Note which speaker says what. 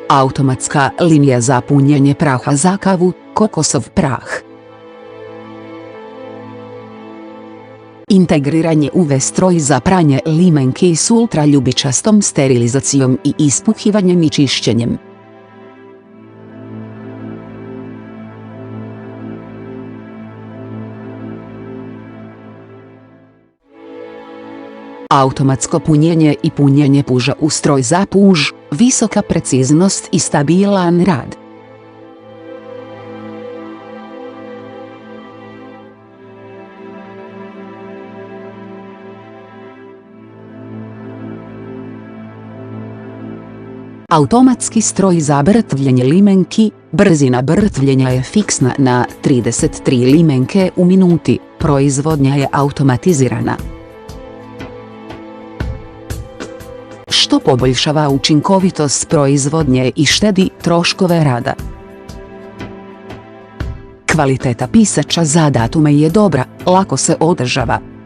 Speaker 1: Automatska linija za punjenje praha za kavu, kokosov prah. Integriranje UV stroj za pranje limenki s ultraljubičastom sterilizacijom i ispuhivanjem i čišćenjem. Automatsko punjenje i punjenje puža u stroj za puž, visoka preciznost i stabilan rad. Automatski stroj za brtvljenje limenki, brzina brtvljenja je fiksna na 33 limenke u minuti, proizvodnja je automatizirana, što poboljšava učinkovitost proizvodnje i štedi troškove rada. Kvaliteta pisača za datume je dobra, lako se održava.